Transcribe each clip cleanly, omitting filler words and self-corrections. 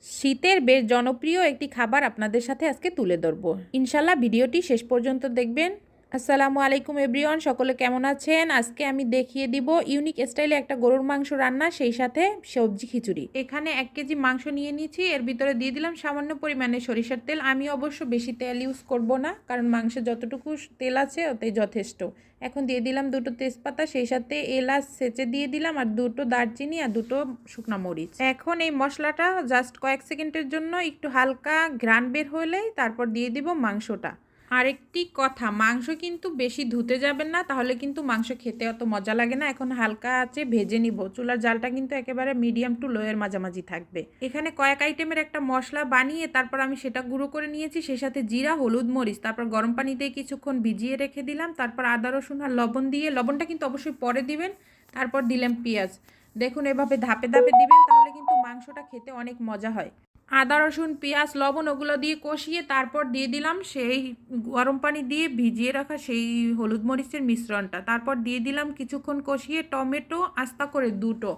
শীতের বেশ জনপ্রিয় একটি খাবার আপনাদের সাথে আজকে তুলে ধরবো। ইনশাল্লাহ ভিডিওটি শেষ পর্যন্ত দেখবেন। আসসালামু আলাইকুম এভরিওয়ান, সকলে কেমন আছেন? আজকে আমি দেখিয়ে দিব ইউনিক স্টাইলে একটা গরুর মাংস রান্না, সেই সাথে সবজি খিচুড়ি। এখানে 1 কেজি মাংস নিয়ে নিয়েছি, এর ভিতরে দিয়ে দিলাম সামান্য পরিমাণে সরিষার তেল। আমি অবশ্য বেশি তেল ইউজ করব না, কারণ মাংসে যতটুকু তেল আছে ওতেই যথেষ্ট। এখন দিয়ে দিলাম 2টো তেজপাতা, সেই সাথে এলাচ ছেঁচে দিয়ে দিলাম, আর 2টো দারচিনি আর 2টো শুকনো মরিচ। এখন এই মশলাটা জাস্ট কয়েক সেকেন্ডের জন্য একটু হালকা ঘ্রাণ বের হলেই তারপর দিয়ে দিব মাংসটা। আরেকটি কথা, মাংস কিন্তু বেশি ধুতে যাবেন না, তাহলে কিন্তু মাংস খেতে অত মজা লাগে না। এখন হালকা আঁচে ভেজে নিব। চুলার জালটা কিন্তু একেবারে মিডিয়াম টু লোয়ের মাঝামাঝি থাকবে। এখানে কয়েক আইটেমের একটা মশলা বানিয়ে তারপর আমি সেটা গুঁড়ো করে নিয়েছি, সেই সাথে জিরা, হলুদ, মরিচ, তারপর গরম পানি দিয়ে কিছুক্ষণ ভিজিয়ে রেখে দিলাম। তারপর আদা, রসুন আর লবণ দিয়ে, লবণটা কিন্তু অবশ্যই পরে দিবেন। তারপর দিলাম পেঁয়াজ। দেখুন এভাবে ধাপে ধাপে দিবেন, তাহলে কিন্তু মাংসটা খেতে অনেক মজা হয়। আদা, রসুন, পেঁয়াজ, লবণ ওগুলো দিয়ে কষিয়ে তারপর দিয়ে দিলাম সেই গরম পানি দিয়ে ভিজিয়ে রাখা সেই হলুদ মরিচের মিশ্রণটা। তারপর দিয়ে দিলাম কিছুক্ষণ কষিয়ে টমেটো আস্তা করে 2টো,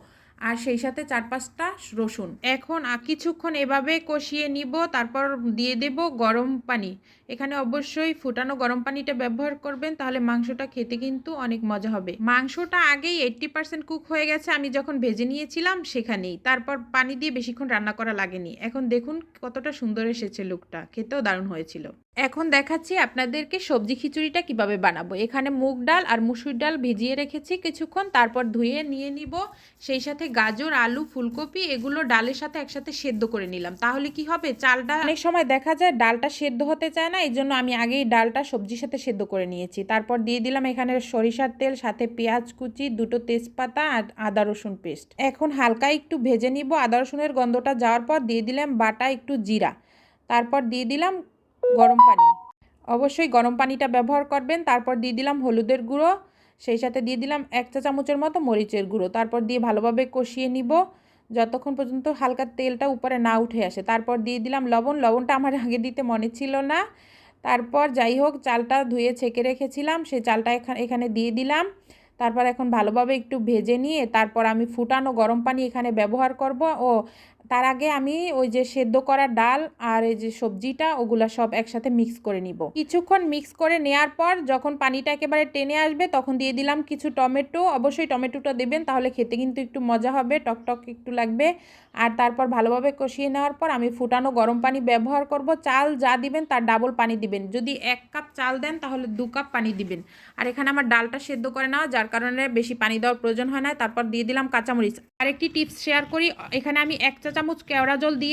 আর সেই সাথে 4-5টা রসুন। এখন কিছুক্ষণ এভাবে কষিয়ে নিব, তারপর দিয়ে দেব গরম পানি। এখানে অবশ্যই ফুটানো গরম পানিটা ব্যবহার করবেন, তাহলে মাংসটা খেতে কিন্তু অনেক মজা হবে। মাংসটা আগেই 80% কুক হয়ে গেছে, আমি যখন ভেজে নিয়েছিলাম সেখানেই। তারপর পানি দিয়ে বেশিক্ষণ রান্না করা লাগেনি। এখন দেখুন কতটা সুন্দর এসেছে লুকটা, খেতেও দারুণ হয়েছিল। এখন দেখাচ্ছি আপনাদেরকে সবজি খিচুড়িটা কিভাবে বানাবো। এখানে মুগ ডাল আর মুসুর ডাল ভিজিয়ে রেখেছি কিছুক্ষণ, তারপর ধুয়ে নিয়ে নিব। সেই সাথে গাজর, আলু, ফুলকপি এগুলো ডালের সাথে একসাথে সেদ্ধ করে নিলাম। তাহলে কি হবে, চালটা অনেক সময় দেখা যায় ডালটা সেদ্ধ হতে চায় না, এই জন্য আমি আগেই ডালটা সবজির সাথে সেদ্ধ করে নিয়েছি। তারপর দিয়ে দিলাম এখানে সরিষার তেল, সাথে পেঁয়াজ কুচি, 2টো তেজপাতা আর আদা রসুন পেস্ট। এখন হালকা একটু ভেজে নিব। আদা রসুনের গন্ধটা যাওয়ার পর দিয়ে দিলাম বাটা একটু জিরা। তারপর দিয়ে দিলাম গরম পানি, অবশ্যই গরম পানিটা ব্যবহার করবেন। তারপর দিয়ে দিলাম হলুদের গুঁড়ো, সেই সাথে দিয়ে দিলাম 1 চা চামচের মতো মরিচের গুঁড়ো। তারপর দিয়ে ভালোভাবে কষিয়ে নিব যতক্ষণ পর্যন্ত হালকা তেলটা উপরে না উঠে আসে। তারপর দিয়ে দিলাম লবণ। লবণটা আমার আগে দিতে মনে ছিল না। তারপর যাই হোক, চালটা ধুয়ে ছেঁকে রেখেছিলাম, সেই চালটা এখানে দিয়ে দিলাম। তারপর এখন ভালোভাবে একটু ভেজে নিয়ে তারপর আমি ফুটানো গরম পানি এখানে ব্যবহার করব। ও তার আগে আমি ওই যে সেদ্ধ করা ডাল আর এই যে সবজিটা ওগুলা সব একসাথে মিক্স করে নিব। কিছুক্ষণ মিক্স করে নেওয়ার পর যখন পানিটা একেবারে টেনে আসবে, তখন দিয়ে দিলাম কিছু টমেটো। অবশ্যই টমেটোটা দেবেন, তাহলে খেতে কিন্তু একটু মজা হবে, টকটক একটু লাগবে। আর তারপর ভালোভাবে কষিয়ে নেওয়ার পর আমি ফুটানো গরম পানি ব্যবহার করব। চাল যা দিবেন তার ডাবল পানি দিবেন। যদি 1 কাপ চাল দেন তাহলে 2 কাপ পানি দিবেন। আর এখানে আমার ডালটা সেদ্ধ করে নেওয়া, যার কারণে বেশি পানি দেওয়ার প্রয়োজন হয় না। তারপর দিয়ে দিলাম কাঁচামরিচ। আর একটি টিপস শেয়ার করি, এখানে আমি 1 চা চামচ কেওড়া জল দিয়ে